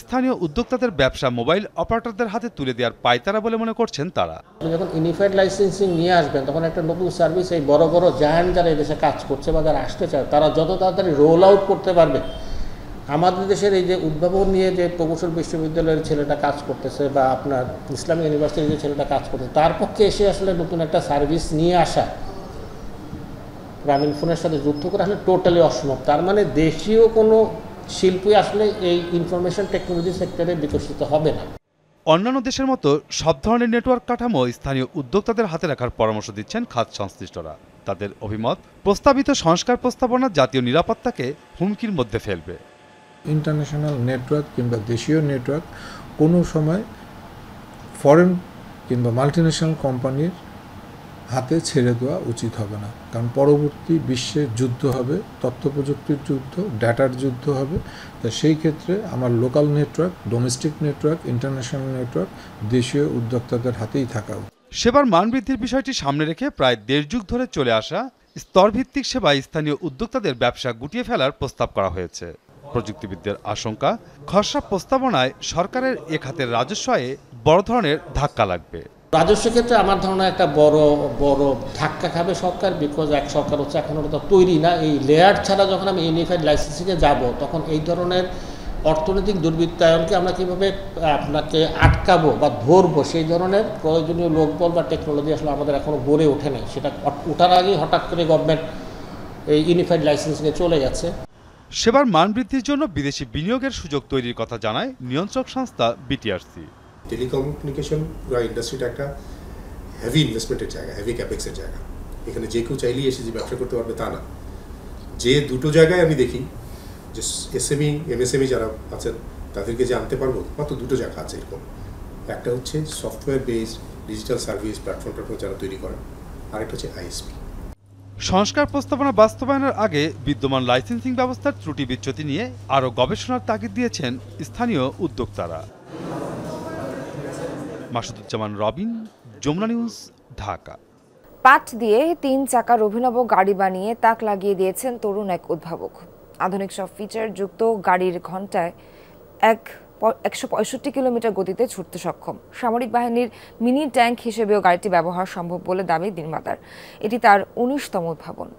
Speaker 23: স্থানীয় উদ্যোক্তাদের ব্যবসা মোবাইল অপারেটরদের হাতে তুলে দেওয়ার পায়তারা বলে মনে করছেন তারা।
Speaker 25: যখন ইউনিফাইড লাইসেন্সিং নিয়ে আসবেন, তখন একটা নতুন সার্ভিস এই বড় বড় জায়ান্ট যারা এই দেশে কাজ করছে বা যারা আসতে চায়, তারা যত তাড়াতাড়ি রোল আউট করতে পারবে। আমাদের দেশের এই যে উদ্ভাবন নিয়ে যে প্রকৌশল বিশ্ববিদ্যালয়ের ছেলেটা কাজ করতেছে বা আপনার ইসলামিক ইউনিভার্সিটির যে ছেলেটা কাজ করতেছে, তার পক্ষে এসে আসলে নতুন একটা সার্ভিস নিয়ে আসা গ্রামীণ ফোনের সাথে যুক্ত করে আসলে টোটালি অসম্ভব। তার মানে দেশীয় কোনো শিল্পী আসলে এই ইনফরমেশন টেকনোলজি সেক্টরে বিকশিত হবে না।
Speaker 23: অন্যান্য দেশের মতো সব ধরনের নেটওয়ার্ক কাঠামো স্থানীয় উদ্যোক্তাদের হাতে রাখার পরামর্শ দিচ্ছেন খাত সংশ্লিষ্টরা। তাদের অভিমত, প্রস্তাবিত সংস্কার প্রস্তাবনা জাতীয় নিরাপত্তাকে হুমকির মধ্যে ফেলবে।
Speaker 24: ইন্টারন্যাশনাল নেটওয়ার্ক কিংবা দেশীয় নেটওয়ার্ক কোনো সময় ফরেন কিংবা মাল্টিন্যাশনাল কোম্পানির হাতে ছেড়ে দেওয়া উচিত হবে না, কারণ পরবর্তী বিশ্বে যুদ্ধ হবে, তথ্য প্রযুক্তির যুদ্ধ, ডাটার যুদ্ধ হবে। তা সেই ক্ষেত্রে আমার local network, domestic network, international network দেশীয় উদ্যোক্তাদের হাতেই থাকা উচিত।
Speaker 23: সেবার মান বৃদ্ধির বিষয়টি সামনে রেখে প্রায় 1.5 যুগ ধরে চলে আসা স্তরভিত্তিক সেবায় স্থানীয় উদ্যোক্তাদের ব্যবসা গুটিয়ে ফেলার প্রস্তাব করা হয়েছে। প্রযুক্তিবিদদের আশঙ্কা, খসড়া প্রস্তাবনায় সরকারের এ খাতের রাজস্ব আয়ে বড় ধরনের ধাক্কা লাগবে।
Speaker 25: রাজস্ব ক্ষেত্রে আমার ধারণা একটা বড় ধাক্কা খাবে সরকার, বিকজ এক সরকার হচ্ছে এখন ওটা তৈরি না। এই লেয়ার ছাড়া যখন আমি ইউনিফাইড লাইসেন্সিংয়ে যাব, তখন এই ধরনের অর্থনৈতিক দুর্বৃত্তায়নকে আমরা কীভাবে আপনাকে আটকাবো বা ধরবো, সেই ধরনের প্রয়োজনীয় লোকবল বা টেকনোলজি আসলে আমাদের এখনও গড়ে ওঠে নাই। সেটা ওঠার আগেই হঠাৎ করে গভর্নমেন্ট এই ইউনিফাইড লাইসেন্সিংয়ে চলে গেছে।
Speaker 23: সেবার মান বৃদ্ধির জন্য বিদেশি বিনিয়োগের সুযোগ তৈরির কথা জানায় নিয়ন্ত্রক সংস্থা বিটিআরসি।
Speaker 4: টেলিকমিউনিকেশন ইন্ডাস্ট্রিটা একটা হেভি ইনভেস্টমেন্টের জায়গা, হেভি ক্যাপেক্সের জায়গা। এখানে যে কেউ চাইলেই এসে যে ব্যবসা করতে পারবে তা না। যে দুটো জায়গায় আমি দেখি যে এসএমই এমএসএমই যারা আছেন তাদেরকে যে আনতে পারবো, মাত্র দুটো জায়গা আছে এরকম। একটা হচ্ছে software based digital service platform যারা তৈরি করেন, আরেকটা হচ্ছে আইএসপি।
Speaker 23: সংস্কার প্রস্তাবনা বাস্তবায়নের আগে বিদ্যমান লাইসেন্সিং ব্যবস্থার ত্রুটি বিচ্যুতি নিয়ে আরও গবেষণার তাগিদ দিয়েছেন স্থানীয় উদ্যোক্তারা। মাসুদুজ্জামান রবিন, যমুনা নিউজ, ঢাকা।
Speaker 1: পাট দিয়ে 3 চাকার অভিনব গাড়ি বানিয়ে তাক লাগিয়ে দিয়েছেন তরুণ এক উদ্ভাবক। আধুনিক সব ফিচার যুক্ত গাড়ির ঘন্টায় 165 কিলোমিটার গতিতে ছুটতে সক্ষম। সামরিক বাহিনীর মিনি ট্যাঙ্ক হিসেবেও গাড়িটি ব্যবহার সম্ভব বলে দাবি নির্মাতার। এটি তার 19তম উদ্ভাবন।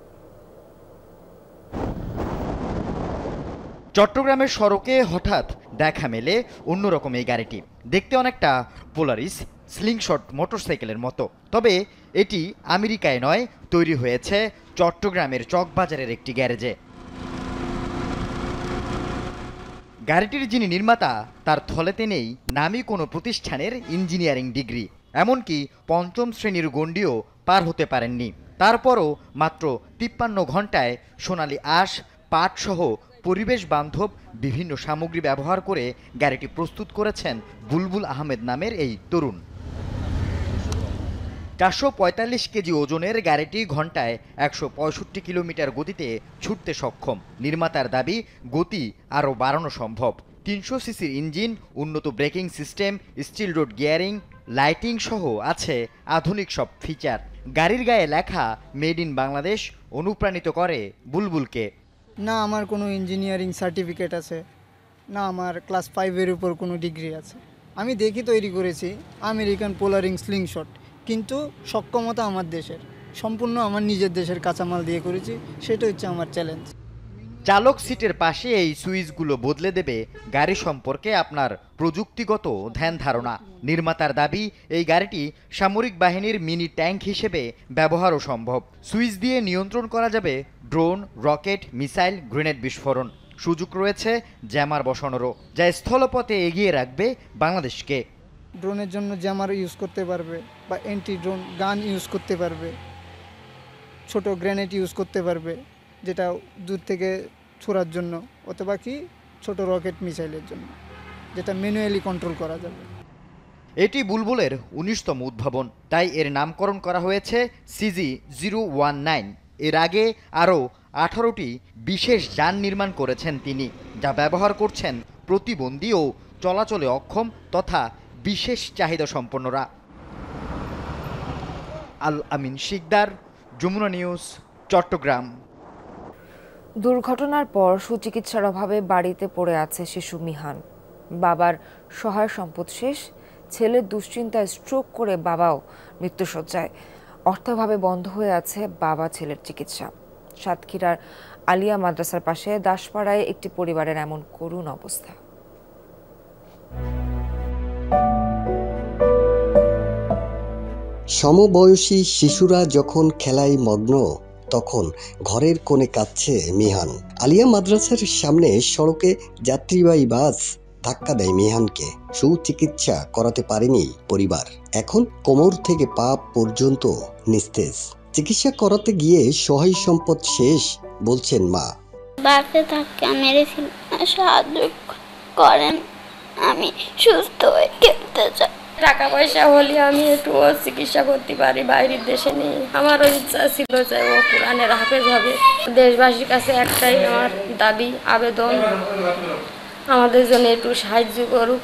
Speaker 5: চট্টগ্রামের সড়কে হঠাৎ দেখা মেলে অন্যরকম এই গাড়িটি। দেখতে অনেকটা পোলারিস স্লিংশট মোটরসাইকেলের মতো, তবে এটি আমেরিকায় নয়, তৈরি হয়েছে চট্টগ্রামের চকবাজারের একটি গ্যারেজে। গাড়িটির যিনি নির্মাতা, তার থলেতে নেই নামী কোনো প্রতিষ্ঠানের ইঞ্জিনিয়ারিং ডিগ্রি, এমনকি 5ম শ্রেণীর গণ্ডিও পার হতে পারেননি। তারপরও মাত্র 53 ঘন্টায় সোনালী আঁশ, পাটসহ পরিবেশ বান্ধব বিভিন্ন সামগ্রী ব্যবহার করে গাড়িটি প্রস্তুত করেছেন বুলবুল আহমেদ নামের এই তরুণ। 445 কেজি ওজনের গাড়িটি ঘন্টায় 165 কিলোমিটার গতিতে ছুটতে সক্ষম। নির্মাতার দাবি, গতি আরও বাড়ানো সম্ভব। 300 সিসির ইঞ্জিন, উন্নত braking system, steel road gearing, lighting সহ আছে আধুনিক সব ফিচার। গাড়ির গায়ে লেখা মেড ইন বাংলাদেশ অনুপ্রাণিত করে বুলবুলকে।
Speaker 6: না আমার কোনো ইঞ্জিনিয়ারিং সার্টিফিকেট আছে, না আমার ক্লাস 5-এর উপর কোনো ডিগ্রি আছে। আমি দেখি তৈরি করেছি আমেরিকান পোলারিং স্লিংশট, কিন্তু সক্ষমতা আমার দেশের, সম্পূর্ণ আমার নিজের দেশের কাঁচামাল দিয়ে করেছি, সেটা হচ্ছে আমার চ্যালেঞ্জ।
Speaker 5: চালক সিটের পাশে এই সুইচগুলো বদলে দেবে গাড়ি সম্পর্কে আপনার প্রযুক্তিগত ধ্যান ধারণা। নির্মাতার দাবি, এই গাড়িটি সামরিক বাহিনীর মিনি ট্যাঙ্ক হিসেবে ব্যবহারও সম্ভব। সুইচ দিয়ে নিয়ন্ত্রণ করা যাবে ড্রোন, রকেট, মিসাইল, গ্রেনেড বিস্ফোরণ। সুযোগ রয়েছে জ্যামার বসানোরও, যা স্থলপথে এগিয়ে রাখবে বাংলাদেশকে।
Speaker 6: ড্রোনের জন্য জ্যামার ইউজ করতে পারবে, বা অ্যান্টি ড্রোন গান ইউজ করতে পারবে, ছোট গ্রেনেড ইউজ করতে পারবে যেটা দূর থেকে ছোড়ার জন্য, অথবা কি ছোট রকেট মিসাইলের জন্য, যেটা ম্যানুয়ালি কন্ট্রোল করা যাবে।
Speaker 5: এটি বুলবুলের 19তম উদ্ভাবন, তাই এর নামকরণ করা হয়েছে CG-019। এর আগে আরও 18টি বিশেষ যান নির্মাণ করেছেন তিনি, যা ব্যবহার করছেন প্রতিবন্ধী ও চলাচলে অক্ষম তথা বিশেষ চাহিদা সম্পন্নরা। আল আমিন শিকদার, যমুনা নিউজ, চট্টগ্রাম।
Speaker 1: দুর্ঘটনার পর সুচিকিৎসার অভাবে বাড়িতে পড়ে আছে শিশু মিহান। বাবার সহায় সম্পদ শেষ, ছেলের দুশ্চিন্তায় স্ট্রোক করে বাবাও মৃত্যুশয্যায়। অর্থাভাবে বন্ধ হয়ে আছে বাবা ছেলের চিকিৎসা। সাতক্ষীরার আলিয়া মাদ্রাসার পাশে দাসপাড়ায় একটি পরিবারের এমন করুণ অবস্থা।
Speaker 8: সমবয়সী শিশুরা যখন খেলায় মগ্ন, তখন ঘরের কোণে কাঁদছে মিহান। আলিয়া মাদ্রাসার সামনে সড়কে যাত্রীবাহী বাস ধাক্কা দেয় মিহানকে। সুচিকিৎসা করাতে পারেনি পরিবার, এখন কোমর থেকে পা পর্যন্ত নিস্তেজ। চিকিৎসা করাতে গিয়ে সহায় সম্পদ শেষ বলছেন মা।
Speaker 10: বাসে ধাক্কা মেরেছিল, সাহায্য করেন
Speaker 2: আমি সুস্থ হয়ে খেলতে চাই। টাকা পয়সা হলে আমি একটু চিকিৎসা করতে পারি বাইরের দেশে নিয়ে। আমারও ইচ্ছা ছিল যে ও কোরআনের হাফেজ হবে। দেশবাসীর কাছে একটাই আমার দাবি, আবেদন, আমাদের জন্য একটু সাহায্য করুক।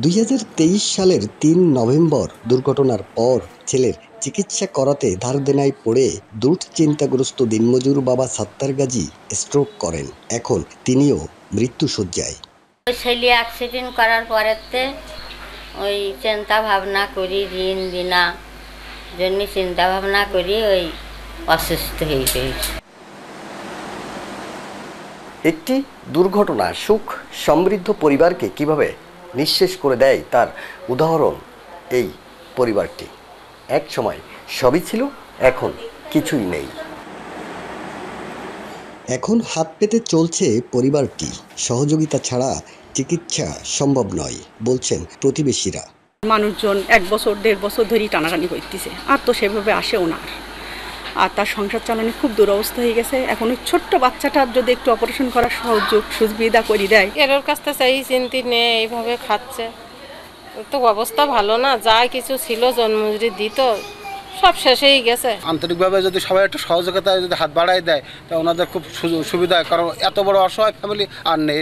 Speaker 8: 2023 সালের 3 নভেম্বর দুর্ঘটনার পর ছেলের চিকিৎসা করাতে ধার দেনায় পড়ে দুশ্চিন্তাগ্রস্ত দিনমজুর বাবা সাত্তার গাজী স্ট্রোক করেন। এখন তিনিও মৃত্যুশয্যায়।
Speaker 3: ছেলে অ্যাক্সিডেন্ট করার পরেতে ওই চিন্তা ভাবনা করি, ঋণ বিনা জন্য চিন্তা ভাবনা করি ওই অসুস্থ হয়ে গেছে।
Speaker 8: একটি দুর্ঘটনা সুখ সমৃদ্ধ পরিবারকে কিভাবে নিঃশেষ করে দেয় তার উদাহরণ এই পরিবারটি। এক সময় সবই ছিল, এখন কিছুই নেই। এখন হাত পেতে চলছে পরিবারটি। সহযোগিতা ছাড়া চিকিৎসা সম্ভব নয় বলছেন প্রতিবেশীরা।
Speaker 7: মানুষজন 1 বছর 1.5 বছর ধরেই টানাটানি করতেছে, আর তো সেভাবে আসেও না, আর তার সংসার চালানো খুব দুরবস্থা হয়ে গেছে। এখন ওই ছোট্ট বাচ্চাটার যদি একটু অপারেশন করার সুবিধা করে দেয়।
Speaker 9: এর কাছ থেকে চাই চিন্তি নেই, এইভাবে খাচ্ছে, তো অবস্থা ভালো না। যা কিছু ছিল জন্মজুরি দিত সব শেষ হয়ে গেছে।
Speaker 10: আন্তরিকভাবে যদি সবাই একটু সহযোগিতায় যদি হাত বাড়ায় দেয় তা ওনাদের খুব সুবিধা, কারণ এত বড় অসহায় ফ্যামিলি আর নেই।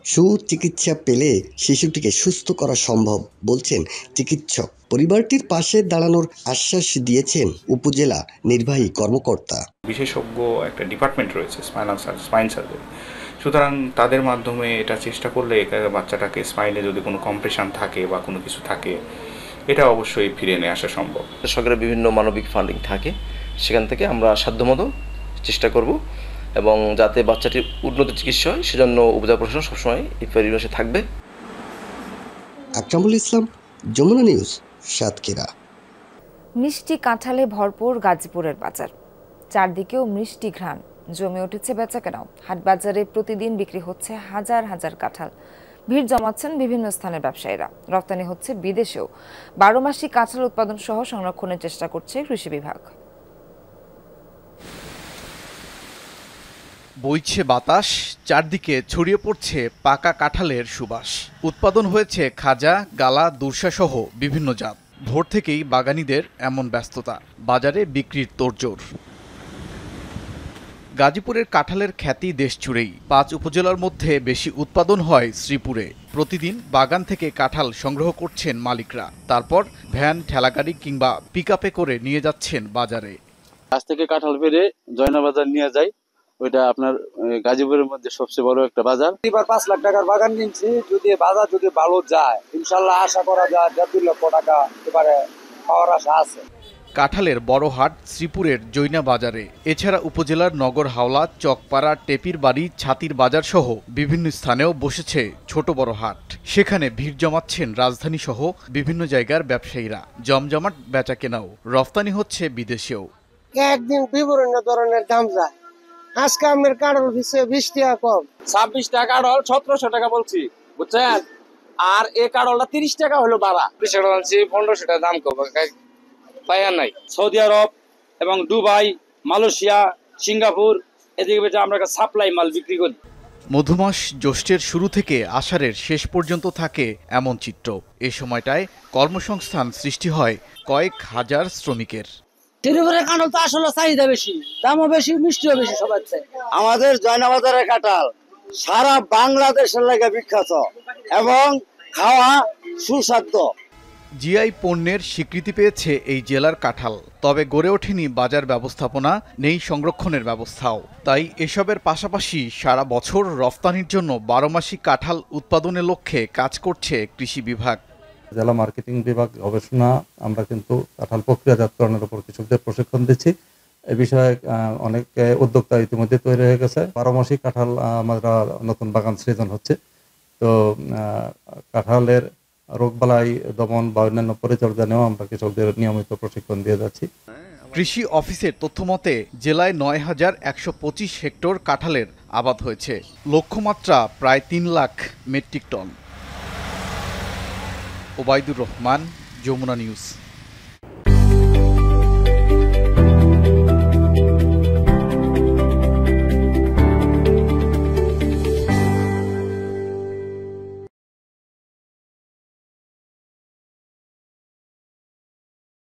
Speaker 8: সুচিকিৎসা পেলে শিশুটিকে সুস্থ করা সম্ভব বলছেন চিকিৎসক। পরিবারটির পাশে দাঁড়ানোর আশ্বাস দিয়েছেন উপজেলা নির্বাহী কর্মকর্তা।
Speaker 26: বিশেষজ্ঞ একটা ডিপার্টমেন্ট রয়েছে স্পাইন সার্জারি, সুতরাং তাদের মাধ্যমে এটা চেষ্টা করলে বাচ্চাটাকে স্পাইনে যদি কোনো কম্প্রেশন থাকে বা কোনো কিছু থাকে এটা অবশ্যই ফিরে নিয়ে আসা সম্ভব।
Speaker 27: সরকারের বিভিন্ন মানবিক ফান্ডিং থাকে, সেখান থেকে আমরা সাধ্যমতো চেষ্টা করব এবং যাতে বাচ্চাটির উন্নত চিকিৎসা হয় সেজন্য উপজেলা প্রশাসন সবসময় এই পরিবেশে থাকবে।
Speaker 8: আকরামুল ইসলাম, যমুনা নিউজ, সাতক্ষীরা।
Speaker 1: মিষ্টি কাঁঠালে ভরপুর গাজীপুরের বাজার, চারদিকেও মিষ্টি ঘ্রাণ, জমে উঠেছে বেচাকেনাও। হাট বাজারে প্রতিদিন বিক্রি হচ্ছে হাজার হাজার কাঁঠাল। ভিড় জমাচ্ছেন বিভিন্ন স্থানের ব্যবসায়ীরা। রপ্তানি হচ্ছে বিদেশেও। 12 মাসি কাঁঠাল উৎপাদন সহ সংরক্ষণের চেষ্টা করছে কৃষি বিভাগ।
Speaker 28: বইছে বাতাস, চারদিকে ছড়িয়ে পড়ছে পাকা কাঁঠালের সুবাস। উৎপাদন হয়েছে খাজা, গালা, দুর্সা সহ বিভিন্ন জাত। ভোর থেকেই বাগানীদের এমন ব্যস্ততা, বাজারে বিক্রির তোড়জোড়। গাজীপুরের কাঁঠালের খ্যাতি দেশ জুড়েই। 5 উপজেলার মধ্যে বেশি উৎপাদন হয় শ্রীপুরে। প্রতিদিন বাগান থেকে কাঁঠাল সংগ্রহ করছেন মালিকরা, তারপর ভ্যান, ঠেলাগাড়ি কিংবা পিকআপে করে নিয়ে যাচ্ছেন বাজারে।
Speaker 29: আজ থেকে কাঁঠাল পেরে জয়নাবাজার নিয়ে যায়, ওইটা আপনার গাজীপুরের মধ্যে সবচেয়ে বড় একটা বাজার।
Speaker 30: এবার 5 লাখ টাকার বাগান কিনছি, যদি বাজার যদি ভালো যায় ইনশাল্লাহ আশা করা যায় 1.5 লক্ষ টাকা এবারে পাওয়ার আশা আছে।
Speaker 28: কাঁঠালের বড় হাট শ্রীপুরের জৈনা বাজারে। এছাড়া উপজেলার নগর হাওলা, চকপাড়া, টেপির বাড়ি, ছাতির বাজার সহ বিভিন্ন স্থানেও বসেছে ছোট বড় হাট। সেখানে ভিড় জমাচ্ছেন রাজধানী সহ বিভিন্ন জায়গার ব্যবসায়ীরা। জমজমাট বেচা কেনাও। রফতানি হচ্ছে বিদেশেও।
Speaker 31: একদিন বিভিন্ন ধরনের দাম যায়। আজকে আমের কাঁঠাল 20 টাকা কম,
Speaker 30: 26 টাকা কাঁঠাল 1700 টাকা বলছি, বুঝছেন? আর এই কাঁঠালটা 30 টাকা হলো বাড়া। 1500 টাকা দাম কম পায়া নাই। সৌদি আরব এবং দুবাই, মালয়েশিয়া, সিঙ্গাপুর এদিকে বেচে আমরা সাপ্লাই মাল বিক্রি করি।
Speaker 28: মধুমাস জ্যৈষ্ঠের শুরু থেকে আষাঢ়ের শেষ পর্যন্ত থাকে এমন চিত্র। এ সময়টায় কর্মসংস্থান সৃষ্টি হয় কয়েক হাজার শ্রমিকের।
Speaker 31: শ্রীপুরের কাঁঠাল তো আসলে চাহিদা বেশি, দামও বেশি, মিষ্টিও বেশি সবার চেয়ে।
Speaker 30: আমাদের জয়নাবাজারের কাঁঠাল সারা বাংলাদেশের লাগে বিখ্যাত এবং খাওয়া সুস্বাদু।
Speaker 28: জিআই পণ্যের স্বীকৃতি পেয়েছে এই জেলার কাঁঠাল। তবে গড়ে ওঠেনি বাজার ব্যবস্থাপনা, নেই সংরক্ষণের ব্যবস্থাও। তাই এসবের পাশাপাশি সারা বছর রফতানির জন্য 12 মাসি কাঁঠাল উৎপাদনের লক্ষ্যে কাজ করছে কৃষি বিভাগ।
Speaker 32: জেলা মার্কেটিং বিভাগ গবেষণা, আমরা কিন্তু কাঁঠাল প্রক্রিয়াজাতকরণের উপর কৃষকদের প্রশিক্ষণ দিচ্ছি। এ বিষয়ে অনেক উদ্যোক্তা ইতিমধ্যে তৈরি হয়ে গেছে। 12 মাসি কাঁঠাল আমরা নতুন বাগান সৃজন হচ্ছে। তো কাঁঠালের রোগবালাই দমন বা অন্যান্য পরিচর্যা নেওয়া আমরা কৃষকদের নিয়মিত প্রশিক্ষণ দিয়ে যাচ্ছি।
Speaker 28: কৃষি অফিসের তথ্যমতে জেলায় ৯,১২৫ হেক্টর কাঁঠালের আবাদ হয়েছে। লক্ষ্যমাত্রা প্রায় 3 lakh metric ton. Obaidur Rahman, Jamuna news.